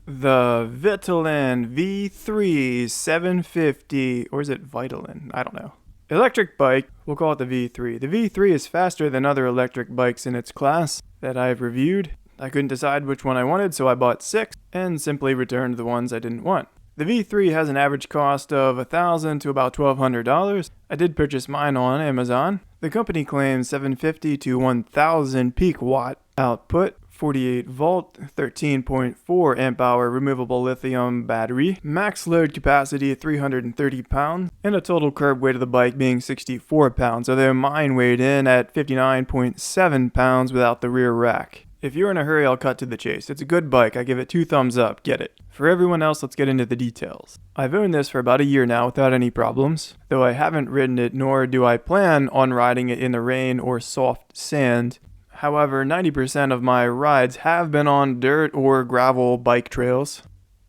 The Vitilan V3 750, or is it Vitilan? I don't know. Electric bike, we'll call it the V3. The V3 is faster than other electric bikes in its class that I've reviewed. I couldn't decide which one I wanted, so I bought 6 and simply returned the ones I didn't want. The V3 has an average cost of $1,000 to about $1,200. I did purchase mine on Amazon. The company claims 750 to 1,000 peak watt output, 48 volt, 13.4 amp hour removable lithium battery, max load capacity of 330 pounds, and a total curb weight of the bike being 64 pounds, although mine weighed in at 59.7 pounds without the rear rack. If you're in a hurry, I'll cut to the chase. It's a good bike. I give it 2 thumbs up. Get it. For everyone else, let's get into the details. I've owned this for about a year now without any problems, though I haven't ridden it nor do I plan on riding it in the rain or soft sand. However, 90% of my rides have been on dirt or gravel bike trails.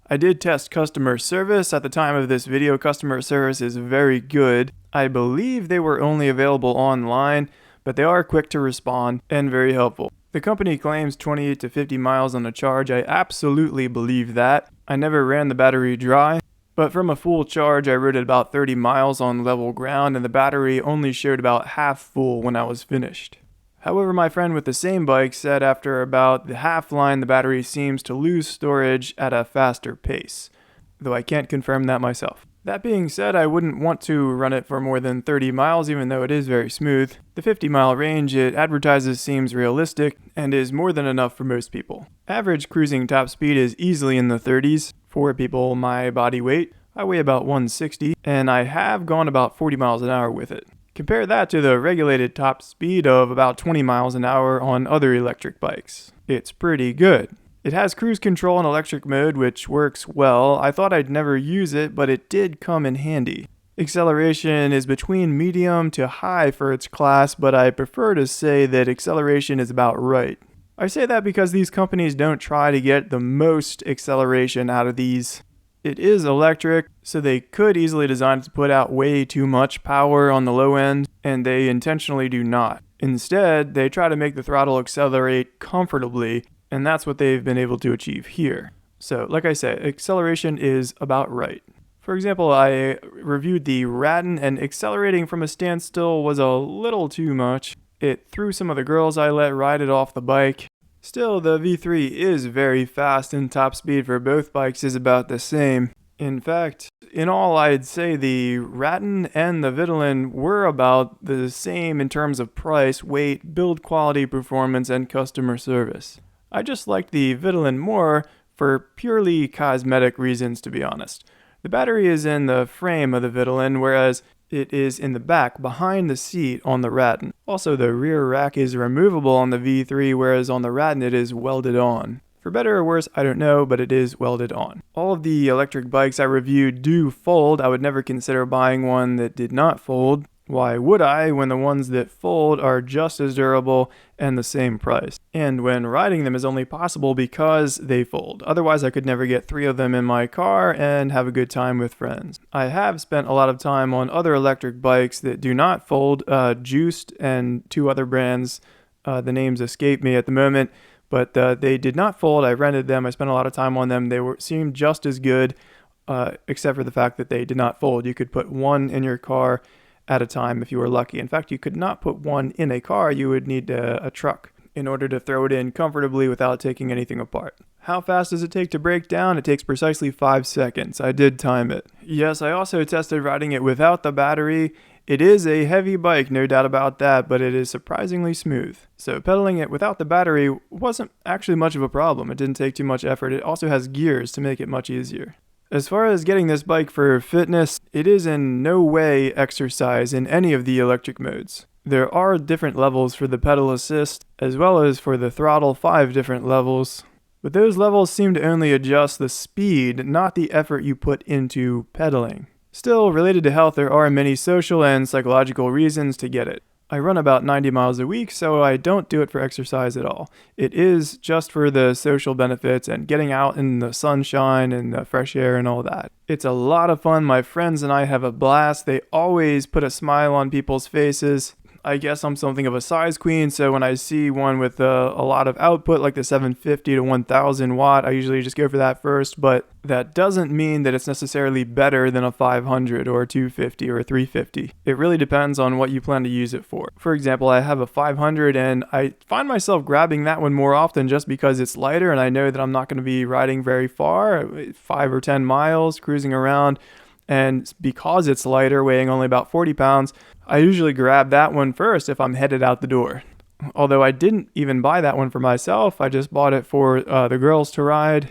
I did test customer service. At the time of this video, customer service is very good. I believe they were only available online, but they are quick to respond and very helpful. The company claims 28 to 50 miles on a charge. I absolutely believe that. I never ran the battery dry, but from a full charge I rode it about 30 miles on level ground and the battery only showed about half full when I was finished. However, my friend with the same bike said after about the half line the battery seems to lose storage at a faster pace, though I can't confirm that myself. That being said, I wouldn't want to run it for more than 30 miles even though it is very smooth. The 50-mile range it advertises seems realistic and is more than enough for most people. Average cruising top speed is easily in the 30s for people my body weight. I weigh about 160 and I have gone about 40 miles an hour with it. Compare that to the regulated top speed of about 20 miles an hour on other electric bikes. It's pretty good. It has cruise control in electric mode, which works well. I thought I'd never use it, but it did come in handy. Acceleration is between medium to high for its class, but I prefer to say that acceleration is about right. I say that because these companies don't try to get the most acceleration out of these. It is electric, so they could easily design it to put out way too much power on the low end, and they intentionally do not. Instead, they try to make the throttle accelerate comfortably, and that's what they've been able to achieve here. So, like I said, acceleration is about right. For example, I reviewed the Radin, and accelerating from a standstill was a little too much. It threw some of the girls I let ride it off the bike. Still, the V3 is very fast and top speed for both bikes is about the same. In fact, in all, I'd say the Radin and the Vitilan were about the same in terms of price, weight, build quality, performance, and customer service. I just liked the Vitilan more for purely cosmetic reasons, to be honest. The battery is in the frame of the Vitilan, whereas it is in the back behind the seat on the Radin. Also, the rear rack is removable on the V3, whereas on the Radin it is welded on. For better or worse, I don't know, but it is welded on. All of the electric bikes I reviewed do fold. I would never consider buying one that did not fold. Why would I when the ones that fold are just as durable and the same price? And when riding them is only possible because they fold. Otherwise, I could never get 3 of them in my car and have a good time with friends. I have spent a lot of time on other electric bikes that do not fold, Juiced and 2 other brands. The names escape me at the moment, but they did not fold. I rented them. I spent a lot of time on them. They seemed just as good, except for the fact that they did not fold. You could put one in your car at a time if you were lucky. In fact, you could not put one in a car. You would need a truck in order to throw it in comfortably without taking anything apart. How fast does it take to break down? It takes precisely 5 seconds. I did time it. Yes, I also tested riding it without the battery. It is a heavy bike, no doubt about that, but it is surprisingly smooth. So pedaling it without the battery wasn't actually much of a problem. It didn't take too much effort. It also has gears to make it much easier. As far as getting this bike for fitness, it is in no way exercise in any of the electric modes. There are different levels for the pedal assist, as well as for the throttle, 5 different levels. But those levels seem to only adjust the speed, not the effort you put into pedaling. Still, related to health, there are many social and psychological reasons to get it. I run about 90 miles a week, so I don't do it for exercise at all. It is just for the social benefits and getting out in the sunshine and the fresh air and all that. It's a lot of fun. My friends and I have a blast. They always put a smile on people's faces. I guess I'm something of a size queen, so when I see one with a lot of output, like the 750 to 1000 watt, I usually just go for that first, but that doesn't mean that it's necessarily better than a 500 or a 250 or a 350. It really depends on what you plan to use it for. For example, I have a 500 and I find myself grabbing that one more often just because it's lighter and I know that I'm not going to be riding very far, 5 or 10 miles, cruising around. And because it's lighter, weighing only about 40 pounds, I usually grab that one first if I'm headed out the door. Although I didn't even buy that one for myself, I just bought it for the girls to ride.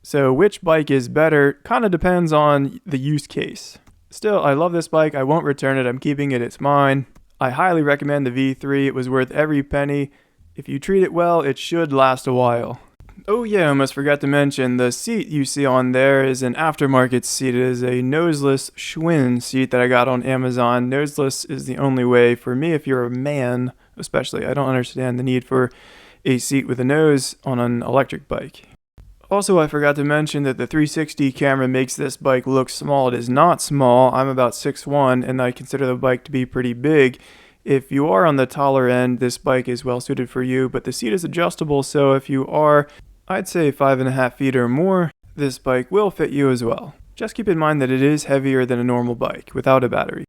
So which bike is better kind of depends on the use case. Still, I love this bike. I won't return it. I'm keeping it. It's mine. I highly recommend the V3. It was worth every penny. If you treat it well, it should last a while. Oh yeah, I almost forgot to mention, the seat you see on there is an aftermarket seat. It is a noseless Schwinn seat that I got on Amazon. Noseless is the only way for me if you're a man, especially. I don't understand the need for a seat with a nose on an electric bike. Also, I forgot to mention that the 360 camera makes this bike look small. It is not small. I'm about 6'1", and I consider the bike to be pretty big. If you are on the taller end, this bike is well suited for you, but the seat is adjustable, so if you are, I'd say 5.5 feet or more, this bike will fit you as well. Just keep in mind that it is heavier than a normal bike without a battery.